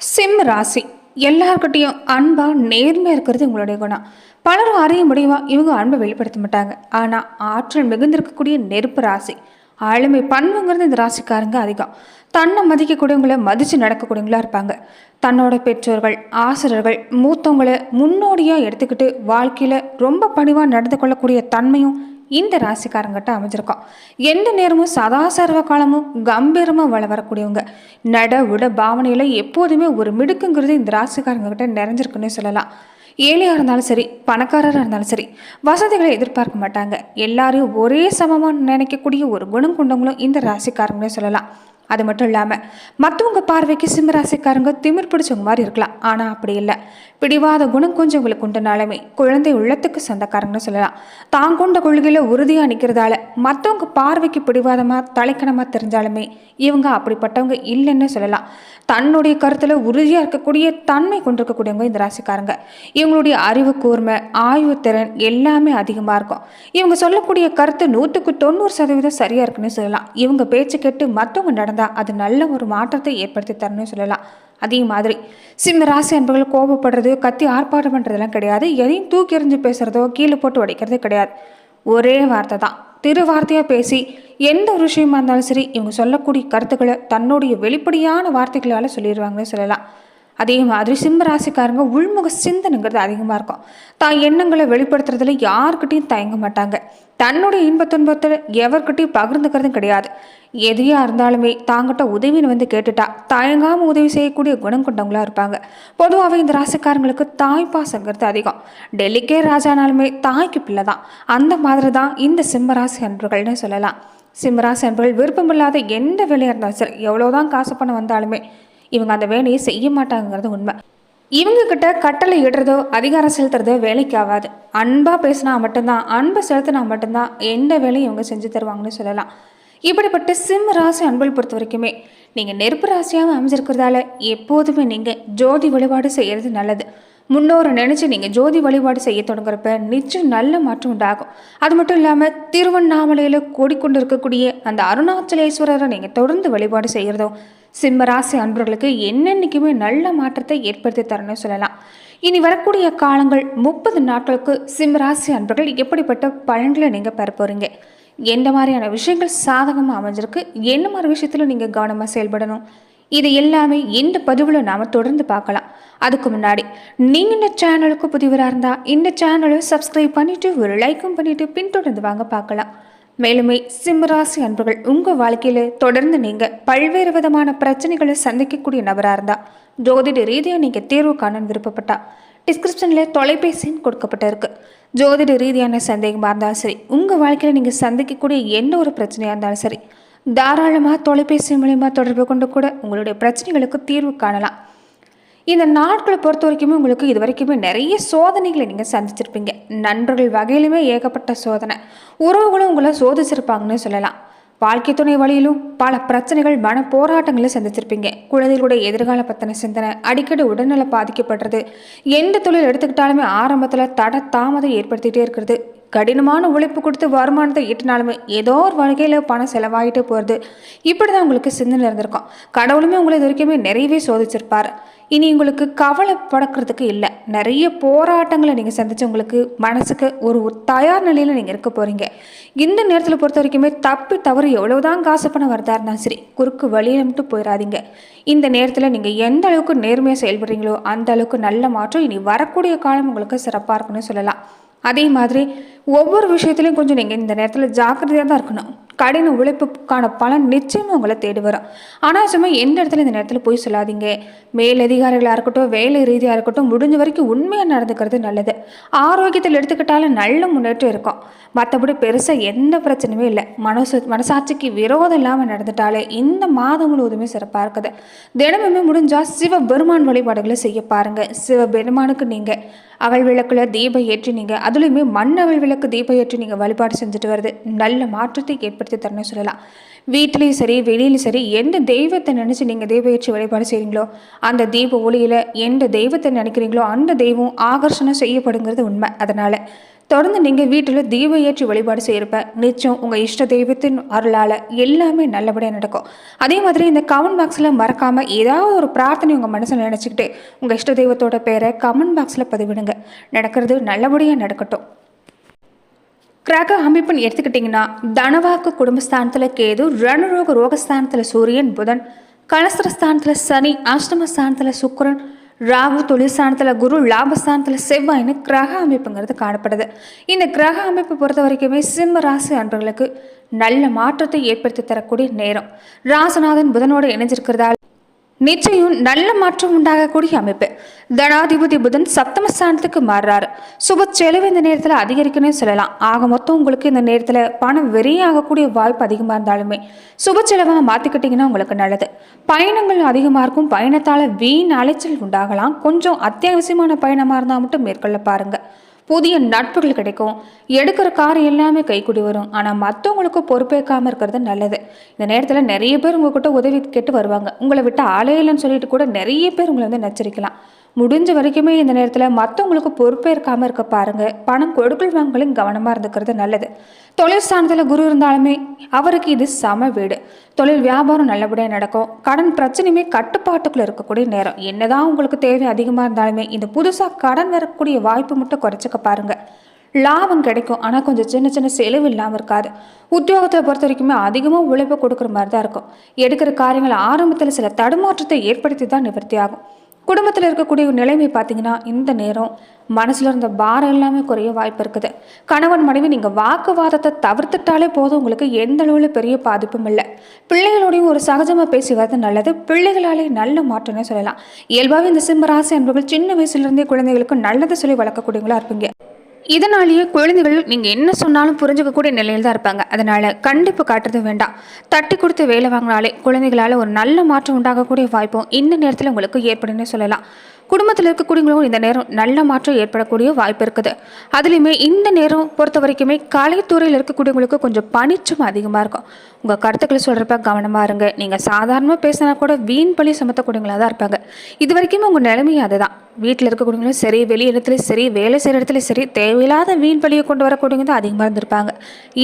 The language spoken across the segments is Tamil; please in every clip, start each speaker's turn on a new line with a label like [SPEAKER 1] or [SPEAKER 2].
[SPEAKER 1] சிம்ம ராசி எல்லார்கிட்டையும் அன்பா நேர்மையா இருக்கிறது உங்களுடைய குணம். பலரும் அறிய முடியுமா இவங்க அன்பை வெளிப்படுத்த மாட்டாங்க. ஆனா ஆற்றல் மிகுந்திருக்கக்கூடிய நெருப்பு ராசி. ஆளுமை பண்புங்கிறது இந்த ராசிக்காரங்க அதிகம். தன்னை மதிக்கக்கூடியவங்களை மதித்து நடக்கக்கூடியவங்களா இருப்பாங்க. தன்னோட பெற்றோர்கள், ஆசிரியர்கள், மூத்தவங்களை முன்னோடியாக எடுத்துக்கிட்டு வாழ்க்கையில் ரொம்ப பணிவாக நடந்து கொள்ளக்கூடிய தன்மையும் இந்த ராசிக்காரங்கிட்ட அமைஞ்சிருக்கோம். எந்த நேரமும் சதா சர்வ காலமும் கம்பீரமாக வரக்கூடியவங்க. நட உட பாவனையில் எப்போதுமே ஒரு மிடுக்குங்கிறது இந்த ராசிக்காரங்க கிட்ட நிறைஞ்சிருக்குன்னு சொல்லலாம். ஏழையாக இருந்தாலும் சரி, பணக்காரராக இருந்தாலும் சரி, வசதிகளை எதிர்பார்க்க மாட்டாங்க. எல்லாரையும் ஒரே சமமாக நினைக்கக்கூடிய ஒரு குணம் கொண்டவங்களும் இந்த ராசிக்காரங்களே சொல்லலாம். அது மட்டும் இல்லாமல் மற்றவங்க பார்வைக்கு சிம்ம ராசிக்காரங்க திமிர் பிடிச்சவங்க மாதிரி இருக்கலாம். ஆனால் அப்படி இல்லை. பிடிவாத குணம் கொஞ்சம் உங்களுக்கு உண்டுனாலுமே குழந்தை உள்ளத்துக்கு சொந்தக்காரங்கன்னு சொல்லலாம். தான் கொண்ட கொள்கையில் உறுதியாக நிற்கிறதால மற்றவங்க பார்வைக்கு பிடிவாதமாக தலைக்கணமாக தெரிஞ்சாலுமே இவங்க அப்படிப்பட்டவங்க இல்லைன்னு சொல்லலாம். தன்னுடைய கருத்தில் உறுதியாக இருக்கக்கூடிய தன்மை கொண்டிருக்கக்கூடியவங்க இந்த ராசிக்காரங்க. இவங்களுடைய அறிவு கூர்மை, ஆய்வு திறன் எல்லாமே அதிகமாக இருக்கும். இவங்க சொல்லக்கூடிய கருத்து 100% சரியாக இருக்குன்னு சொல்லலாம். இவங்க பேச்சு கேட்டு மற்றவங்க நடந்தால் அது நல்ல ஒரு மாற்றத்தை ஏற்படுத்தி தரணும்னு சொல்லலாம். அதே மாதிரி சிம்ம ராசி அன்பர்கள் கோபப்படுறது, கத்தி ஆர்ப்பாட்டம் பண்ணுறதுலாம் கிடையாது. எதையும் தூக்கி எறிஞ்சு பேசுகிறதோ கீழே போட்டு உடைக்கிறதே கிடையாது. ஒரே வார்த்தை தான், திருவார்த்தையாக பேசி எந்த ஒரு விஷயமா இருந்தாலும் சரி இவங்க சொல்லக்கூடிய கருத்துக்களை தன்னுடைய வெளிப்படையான வார்த்தைகளால் சொல்லிடுவாங்கன்னு சொல்லலாம். அதே மாதிரி சிம்ம ராசிக்காரங்க உள்முக சிந்தனைங்கிறது அதிகமாக இருக்கும். தான் எண்ணங்களை வெளிப்படுத்துறதுல யாருக்கிட்டையும் தயங்க மாட்டாங்க. தன்னுடைய இன்பத்துன்பத்தை எவர்கிட்டையும் பகிர்ந்துக்கிறதும் கிடையாது. எதையாக இருந்தாலுமே தாங்கிட்ட உதவின்னு வந்து கேட்டுட்டா தயங்காமல் உதவி செய்யக்கூடிய குணம் கொண்டவங்களா இருப்பாங்க. பொதுவாகவே இந்த ராசிக்காரங்களுக்கு தாய் பாசங்கிறது அதிகம். டெல்லிக்கே ராஜானாலுமே தாய்க்கு பிள்ளை தான். அந்த மாதிரி தான் இந்த சிம்மராசி அன்பர்கள்னு சொல்லலாம். சிம்மராசி அன்பர்கள் விருப்பமில்லாத எந்த வேலையாக இருந்தாலும் சரி, எவ்வளோதான் காசு பணம் வந்தாலுமே இவங்க அந்த வேலையை செய்ய மாட்டாங்கிறது உண்மை. இவங்க கிட்ட கட்டளை இடுறதோ அதிகாரம் செலுத்துறதோ வேலைக்கு ஆகாது. அன்பா பேசினா மட்டும்தான், அன்பை செலுத்தினா மட்டும்தான் எந்த வேலையும் இவங்க செஞ்சு தருவாங்கன்னு சொல்லலாம். இப்படிப்பட்ட சிம்ம ராசி அன்பை பொறுத்த வரைக்குமே நீங்கள் நெருப்பு ராசியாக அமைஞ்சிருக்கிறதால எப்போதுமே நீங்கள் ஜோதி வழிபாடு செய்கிறது நல்லது. முன்னோரை நினச்சி நீங்கள் ஜோதி வழிபாடு செய்ய தொடங்குறப்ப நிச்சயம் நல்ல மாற்றம் உண்டாகும். அது மட்டும் இல்லாமல் திருவண்ணாமலையில் கூடிக்கொண்டு இருக்கக்கூடிய அந்த அருணாச்சலேஸ்வரரை நீங்கள் தொடர்ந்து வழிபாடு செய்கிறதோ சிம்ம ராசி அன்பர்களுக்கு என்னென்னைக்குமே நல்ல மாற்றத்தை ஏற்படுத்தி தரணும்னு சொல்லலாம். இனி வரக்கூடிய காலங்கள் 30 நாட்களுக்கு சிம்ம ராசி அன்பர்கள் எப்படிப்பட்ட பலன்களை நீங்கள் பெற போகிறீங்க, எந்த மாதிரியான விஷயங்கள் சாதகமாக அமைஞ்சிருக்கு, என்ன மாதிரி விஷயத்தில் நீங்கள் கவனமாக செயல்படணும், இது எல்லாமே இந்த பதிவில் நாம் தொடர்ந்து பார்க்கலாம். அதுக்கு முன்னாடி நீங்கள் இந்த சேனலுக்கு புதிவராக இருந்தால் இந்த சேனலை சப்ஸ்கிரைப் பண்ணிவிட்டு ஒரு லைக்கும் பண்ணிவிட்டு பின்தொடர்ந்து வாங்க பார்க்கலாம். மேலுமே சிம்மராசி அன்பர்கள் உங்கள் வாழ்க்கையில் தொடர்ந்து நீங்கள் பல்வேறு விதமான பிரச்சனைகளை சந்திக்கக்கூடிய நபராக இருந்தால் ஜோதிட ரீதியாக நீங்கள் தீர்வு காண விருப்பப்பட்டா டிஸ்கிரிப்ஷனில் தொலைபேசின்னு கொடுக்கப்பட்டிருக்கு. ஜோதிட ரீதியான சந்தேகமாக இருந்தாலும் சரி, உங்கள் வாழ்க்கையில் நீங்கள் சந்திக்கக்கூடிய எந்த ஒரு பிரச்சனையாக இருந்தாலும் சரி, தாராளமாக தொலைபேசி மூலமா தொடர்பு கொண்டு கூட உங்களுடைய பிரச்சனைகளுக்கு தீர்வு காணலாம். இந்த நாட்களை பொறுத்த வரைக்குமே உங்களுக்கு இது வரைக்குமே நிறைய சோதனைகளை நீங்கள் சந்திச்சிருப்பீங்க. நண்பர்கள் வகையிலுமே ஏகப்பட்ட சோதனை, உறவுகளும் உங்களை சோதிச்சிருப்பாங்கன்னு சொல்லலாம். வாழ்க்கை துணை வழியிலும் பல பிரச்சனைகள், மன போராட்டங்களை சந்திச்சிருப்பீங்க. குழந்தைகளுடைய எதிர்கால பற்றின சிந்தனை, அடிக்கடி உடல்நல பாதிக்கப்படுறது, எந்த தொழில் எடுத்துக்கிட்டாலுமே ஆரம்பத்தில் தட தாமதம் ஏற்படுத்திகிட்டே இருக்கிறது, கடினமான உழைப்பு கொடுத்து வருமானத்தை ஈட்டினாலுமே ஏதோ ஒரு வகையில் பணம் செலவாகிட்டே போகிறது, இப்படி தான் உங்களுக்கு சிந்தனை இருந்திருக்கும். கடவுளுமே உங்களை இது வரைக்குமே நிறையவே சோதிச்சிருப்பார். இனி உங்களுக்கு கவலைப்படக்கிறதுக்கு இல்லை. நிறைய போராட்டங்களை நீங்கள் சந்திச்சு உங்களுக்கு மனசுக்கு ஒரு தயார் நிலையில் நீங்கள் இருக்க போகிறீங்க. இந்த நேரத்தில் பொறுத்த வரைக்குமே தப்பி தவறு எவ்வளவுதான் காசு பணம் வரதா இருந்தாலும் சரி குறுக்கு வழியில் மட்டும் போயிடாதீங்க. இந்த நேரத்தில் நீங்கள் எந்த அளவுக்கு நேர்மையாக செயல்படுறீங்களோ அந்த அளவுக்கு நல்ல மாற்றம் இனி வரக்கூடிய காலம் உங்களுக்கு சிறப்பாக இருக்குன்னு சொல்லலாம். அதே மாதிரி ஒவ்வொரு விஷயத்துலையும் கொஞ்சம் நீங்கள் இந்த நேரத்தில் ஜாக்கிரதையாக தான் இருக்கணும். கடின உழைப்புக்கான பலன் நிச்சயமாக உங்களை தேடி வரும். ஆனால் சும்மா எந்த இடத்துல இந்த நேரத்தில் போய் சொல்லாதீங்க. மேலதிகாரிகளாக இருக்கட்டும், வேலை ரீதியாக இருக்கட்டும், முடிஞ்ச வரைக்கும் உண்மையாக நடந்துக்கிறது நல்லது. ஆரோக்கியத்தில் எடுத்துக்கிட்டாலும் நல்ல முன்னேற்றம் இருக்கும். மற்றபடி பெருசாக எந்த பிரச்சனையுமே இல்லை. மனசாட்சிக்கு விரோதம் இல்லாமல் நடந்துட்டாலே இந்த மாதம் முழுவதுமே சிறப்பாக இருக்குது. தினமுமே முடிஞ்சால் சிவபெருமான் வழிபாடுகளை செய்ய பாருங்கள். சிவபெருமானுக்கு நீங்கள் அவள் விளக்கில் தீபம் ஏற்றி நீங்கள் அதுலேயுமே மண் அவள் விளக்கு தீபம் ஏற்றி நீங்கள் வழிபாடு செஞ்சுட்டு வருது நல்ல மாற்றத்தை ஏற்படுத்தி தரணும்னு சொல்லலாம். வீட்லேயும் சரி வெளியிலும் சரி எந்த தெய்வத்தை நினச்சி நீங்கள் தெய்வ ஏற்றி வழிபாடு செய்கிறீங்களோ அந்த தீப ஒளியில் எந்த தெய்வத்தை நினைக்கிறீங்களோ அந்த தெய்வம் ஆகர்ஷணம் செய்யப்படுங்கிறது உண்மை. அதனால் தொடர்ந்து நீங்கள் வீட்டில் தீப ஏற்றி வழிபாடு செய்கிறப்ப நிச்சயம் உங்கள் இஷ்ட தெய்வத்தின் அருளால் எல்லாமே நல்லபடியாக நடக்கும். அதே மாதிரி இந்த கமெண்ட் பாக்ஸில் மறக்காமல் ஏதாவது ஒரு பிரார்த்தனை உங்கள் மனசில் நினச்சிக்கிட்டு உங்கள் இஷ்ட தெய்வத்தோட பேரை கமெண்ட் பாக்ஸில் பதிவிடுங்க. நடக்கிறது நல்லபடியாக நடக்கட்டும். கிரக அமைப்புன்னு எடுத்துக்கிட்டிங்கன்னா தனவாக்கு குடும்பஸ்தானத்தில் கேது, ரணரோக ரோகஸ்தானத்தில் சூரியன், புதன், கலஸ்திரஸ்தானத்தில் சனி, அஷ்டமஸ்தானத்தில் சுக்கிரன், ராகு, தொழில்ஸ்தானத்தில் குரு, லாபஸ்தானத்தில் செவ்வாய்னு கிரக அமைப்புங்கிறது காணப்படுது. இந்த கிரக அமைப்பு பொறுத்த வரைக்குமே சிம்ம ராசி அன்பர்களுக்கு நல்ல மாற்றத்தை ஏற்படுத்தி தரக்கூடிய நேரம். ராசிநாதன் புதனோடு இணைஞ்சிருக்கிறதால நிச்சயம் நல்ல மாற்றம் உண்டாகக்கூடிய அமைப்பு. தனாதிபதி புதன் சப்தமஸ்தானத்துக்கு மாறுறாரு. சுப செலவு இந்த நேரத்தில் அதிகரிக்கணும்னு சொல்லலாம். ஆக மொத்தம் உங்களுக்கு இந்த நேரத்தில் பணம் வெறியாகக்கூடிய வாய்ப்பு அதிகமாக இருந்தாலுமே சுப செலவாக மாற்றிக்கிட்டிங்கன்னா உங்களுக்கு நல்லது. பயணங்கள் அதிகமாக இருக்கும். பயணத்தால் வீண் அலைச்சல் உண்டாகலாம். கொஞ்சம் அத்தியாவசியமான பயணமாக இருந்தால் மட்டும் மேற்கொள்ள பாருங்கள். புதிய நட்புகள் கிடைக்கும். எடுக்கிற காரியம் எல்லாமே கைக்கூடி வரும். ஆனால் மற்றவங்களுக்கு பொறுப்பேற்காமல் இருக்கிறது நல்லது. இந்த நேரத்தில் நிறைய பேர் உங்ககிட்ட உதவி கேட்டு வருவாங்க. உங்களை விட்டு ஆளே இல்லைன்னு சொல்லிட்டு கூட நிறைய பேர் உங்களை வந்து நச்சரிக்கலாம். முடிஞ்ச வரைக்குமே இந்த நேரத்தில் மற்றவங்களுக்கு பொறுப்பேற்காமல் இருக்க பாருங்கள். பணம் கொடுக்கல் வாங்கலும் கவனமாக இருந்துக்கிறது நல்லது. தொழில் ஸ்தானத்தில் குரு இருந்தாலுமே அவருக்கு இது சம வீடு. தொழில் வியாபாரம் நல்லபடியாக நடக்கும். கடன் பிரச்சனையுமே கட்டுப்பாட்டுக்குள்ளே இருக்கக்கூடிய நேரம். என்னதான் உங்களுக்கு தேவை அதிகமாக இருந்தாலுமே இந்த புதுசாக கடன் வரக்கூடிய வாய்ப்பு மட்டும் குறைச்சிக்க பாருங்கள். லாபம் கிடைக்கும். ஆனால் கொஞ்சம் சின்ன சின்ன செலவு இல்லாமல் இருக்காது. உத்தியோகத்தை பொறுத்த வரைக்குமே அதிகமாக உழைப்பு கொடுக்குற மாதிரி தான் இருக்கும். எடுக்கிற காரியங்கள் ஆரம்பத்தில் சில தடுமாற்றத்தை ஏற்படுத்தி தான் நிவர்த்தி ஆகும். குடும்பத்தில் இருக்கக்கூடிய நிலைமை பார்த்தீங்கன்னா இந்த நேரம் மனசில் இருந்த பாரம் எல்லாமே குறைய வாய்ப்பு இருக்குது. கணவன் மனைவி நீங்கள் வாக்குவாதத்தை தவிர்த்துட்டாலே போதும். உங்களுக்கு எந்த அளவில் பெரிய பாதிப்பும் இல்லை. பிள்ளைகளோடையும் ஒரு சகஜமாக பேசி வரது நல்லது. பிள்ளைகளாலே நல்ல மாற்றம்னே சொல்லலாம். இயல்பாகவே இந்த சிம்மராசி அன்பர்கள் சின்ன வயசுலேருந்தே குழந்தைகளுக்கு நல்லதை சொல்லி வளர்க்கக்கூடியவங்களா இருப்பீங்க. இதனாலேயே குழந்தைகள் நீங்கள் என்ன சொன்னாலும் புரிஞ்சுக்கக்கூடிய நிலையில் தான் இருப்பாங்க. அதனால் கண்டிப்பு காட்டுறது வேண்டாம். தட்டி கொடுத்து வேலை வாங்கினாலே குழந்தைகளால் ஒரு நல்ல மாற்றம் உண்டாகக்கூடிய வாய்ப்பும் இந்த நேரத்தில் உங்களுக்கு ஏற்படுன்னு சொல்லலாம். குடும்பத்தில் இருக்கக்கூடியவங்களும் இந்த நேரம் நல்ல மாற்றம் ஏற்படக்கூடிய வாய்ப்பு இருக்குது. அதுலேயுமே இந்த நேரம் பொறுத்த வரைக்குமே கலைத்துறையில் இருக்கக்கூடியவங்களுக்கு கொஞ்சம் பணிச்சும் அதிகமாக இருக்கும். உங்கள் கருத்துக்களை சொல்கிறப்ப கவனமாக இருங்க. நீங்கள் சாதாரணமாக பேசினா கூட வீண் பழி சுமத்தக்கூடியவங்களாக தான் இருப்பாங்க. இது வரைக்குமே உங்கள் நிலைமையும் அதுதான். வீட்டில் இருக்கக்கூடியவங்களும் சரி, வெளி இடத்துலையும் சரி, வேலை செய்கிற இடத்துலையும் சரி, தேவையில்லாத வீண் பழியை கொண்டு வரக்கூடியவங்க தான் அதிகமாக இருந்திருப்பாங்க.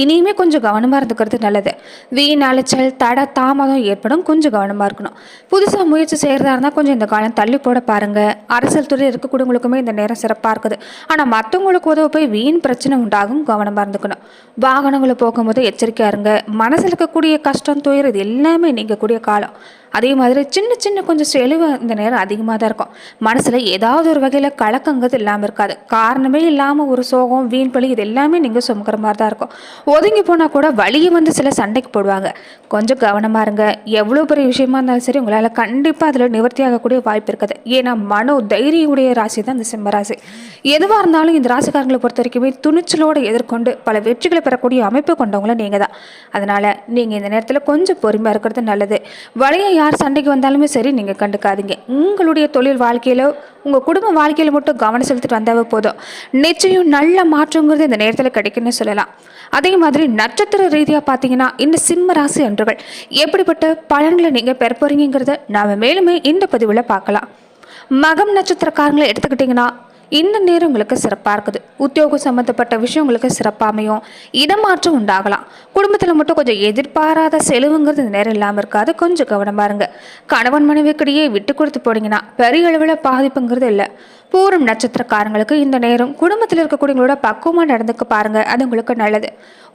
[SPEAKER 1] இனியுமே கொஞ்சம் கவனமாக இருந்துக்கிறது நல்லது. வீண் அலைச்சல், தட தாமதம் ஏற்படும். கொஞ்சம் கவனமாக இருக்கணும். புதுசாக முயற்சி செய்கிறதா இருந்தால் கொஞ்சம் இந்த காலம் தள்ளி போட பாருங்கள். அரசியல் துறையில் இருக்கக்கூடியவங்களுக்குமே இந்த நேரம் சிறப்பாக இருக்குது. ஆனால் மற்றவங்களுக்கு உதவ போய் வீண் பிரச்சனை உண்டாகும். கவனமாக இருந்துக்கணும். வாகனங்களை போகும்போது எச்சரிக்கையாக இருங்க. மனசில் இருக்கக்கூடிய கஷ்டம், துயர் இது எல்லாமே நீங்கக்கூடிய காலம். அதே மாதிரி சின்ன சின்ன கொஞ்சம் செலவு இந்த நேரம் அதிகமாக தான் இருக்கும். மனசில் ஏதாவது ஒரு வகையில் கலக்கங்கிறது இல்லாமல் இருக்காது. காரணமே இல்லாமல் ஒரு சோகம், வீண் பழி இது எல்லாமே நீங்கள் சுமக்கிற மாதிரி தான் இருக்கும். ஒதுங்கி போனால் கூட வழியை வந்து சில சண்டைக்கு போடுவாங்க. கொஞ்சம் கவனமாக இருங்க. எவ்வளோ பெரிய விஷயமா இருந்தாலும் சரி உங்களால் கண்டிப்பாக அதில் நிவர்த்தி ஆகக்கூடிய வாய்ப்பு இருக்குது. ஏன்னா மனோ தைரியமுடைய ராசி தான் இந்த சிம்மராசி. எதுவாக இருந்தாலும் இந்த ராசிக்காரங்களை பொறுத்த வரைக்குமே துணிச்சலோடு எதிர்கொண்டு பல வெற்றிகளை பெறக்கூடிய அமைப்பு கொண்டவங்களும் நீங்கள் தான். அதனால் நீங்கள் இந்த நேரத்தில் கொஞ்சம் பொறுமையாக இருக்கிறது நல்லது. வழியை யார் சண்டைக்கு வந்தாலுமே சரி நீங்கள் கண்டுக்காதீங்க. உங்களுடைய தொழில் வாழ்க்கையில் உங்கள் குடும்ப வாழ்க்கையில் மட்டும் கவனம் செலுத்திட்டு வந்தாவே போதும். நிச்சயம் நல்ல மாற்றங்கிறது இந்த நேரத்தில் கிடைக்குன்னு சொல்லலாம். அதே மாதிரி நட்சத்திர ரீதியாக பார்த்தீங்கன்னா இந்த சிம்ம ராசி அன்றுகள் எப்படிப்பட்ட பலன்களை நீங்கள் பெற போறீங்கிறத நாம் மேலுமே இந்த பதிவில் பார்க்கலாம். மகம் நட்சத்திரக்காரங்களை எடுத்துக்கிட்டிங்கன்னா இந்த நேரம் உங்களுக்கு சிறப்பாக இருக்குது. உத்தியோகம் சம்மந்தப்பட்ட விஷயம் உங்களுக்கு சிறப்பாக அமையும். இடமாற்றம் உண்டாகலாம். குடும்பத்தில் மட்டும் கொஞ்சம் எதிர்பாராத செலவுங்கிறது இந்த நேரம் இல்லாமல் இருக்காது. கொஞ்சம் கவனமாக இருங்க. கணவன் மனைவிக்கிடையே விட்டு கொடுத்து போனீங்கன்னா பெரிய அளவில் பாதிப்புங்கிறது இல்லை. பூரம் நட்சத்திரக்காரங்களுக்கு இந்த நேரம் குடும்பத்தில் இருக்கக்கூடியவங்களோட பக்குவமாக நடந்துக்க பாருங்க. அது உங்களுக்கு நல்லது.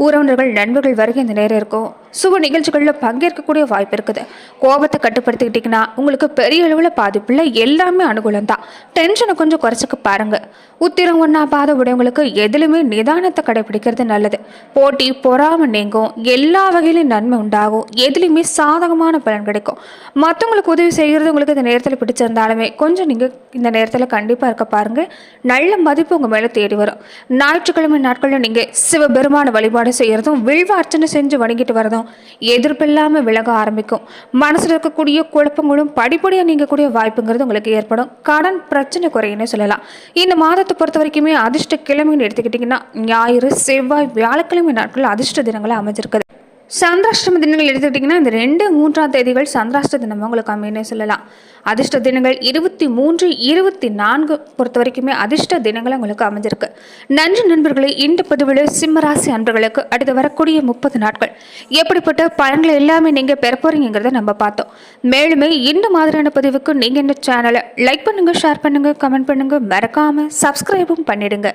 [SPEAKER 1] உறவினர்கள் நண்பர்கள் வரைக்கும் இந்த நேரம் இருக்கும். சுப நிகழ்ச்சிகளில் பங்கேற்கக்கூடிய வாய்ப்பு இருக்குது. கோபத்தை கட்டுப்படுத்திக்கிட்டிங்கன்னா உங்களுக்கு பெரிய அளவில் பாதிப்பு இல்லை. எல்லாமே அனுகூலம் தான். டென்ஷனை கொஞ்சம் குறைச்சிக்க பாருங்க. உத்திரம் ஒன்றா பாத உடையவங்களுக்கு எதிலுமே நிதானத்தை கடைபிடிக்கிறது நல்லது. போட்டி பொறாமை நீங்கும். எல்லா வகையிலும் நன்மை உண்டாகும். எதுலையுமே சாதகமான பலன் கிடைக்கும். மற்றவங்களுக்கு உதவி செய்கிறது உங்களுக்கு இந்த நேரத்தில் பிடிச்சிருந்தாலுமே கொஞ்சம் நீங்கள் இந்த நேரத்தில் கண்டிப்பாக இருக்க பாருங்க. நல்ல மதிப்பு உங்கள் மேலே தேடி வரும். ஞாயிற்றுக்கிழமை நாட்களில் நீங்கள் சிவபெருமான வழிபாடு செய்கிறதும் வில்வ அர்ச்சனை செஞ்சு வணங்கிட்டு வரதும் எதிர்ப்பு இல்லாமல் விலக ஆரம்பிக்கும். மனசில் இருக்கக்கூடிய குழப்பங்களும் படிப்படியாக நீங்கக்கூடிய வாய்ப்புங்கிறது உங்களுக்கு ஏற்படும். கடன் பிரச்சனை குறையுன்னு சொல்லலாம். இந்த மாதத்தை பொறுத்த வரைக்குமே அதிர்ஷ்ட கிழமைன்னு எடுத்துக்கிட்டிங்கன்னா ஞாயிறு, செவ்வாய், வியாழக்கிழமை நாட்கள் அதிர்ஷ்ட தினங்களை அமைஞ்சிருக்குது. சந்திராஷ்டம தினங்கள் எடுத்துக்கிட்டிங்கன்னா இந்த 2, 3ஆம் தேதிகள் சந்திராஷ்ட தினம் உங்களுக்கு அமைன்னு சொல்லலாம். அதிர்ஷ்ட தினங்கள் 23, 24 பொறுத்த வரைக்குமே அதிர்ஷ்ட தினங்கள் உங்களுக்கு அமைஞ்சிருக்கு. நன்றி நண்பர்களே. இந்த பதிவில் சிம்மராசி அன்பர்களுக்கு அடுத்து வரக்கூடிய 30 நாட்கள் எப்படிப்பட்ட பலன்களை எல்லாமே நீங்கள் பெற போறீங்கிறத நம்ம பார்த்தோம். மேலுமே இந்த மாதிரியான பதிவுக்கு நீங்கள் இந்த சேனலை லைக் பண்ணுங்கள், ஷேர் பண்ணுங்கள், கமெண்ட் பண்ணுங்கள், மறக்காமல் சப்ஸ்கிரைபும் பண்ணிடுங்க.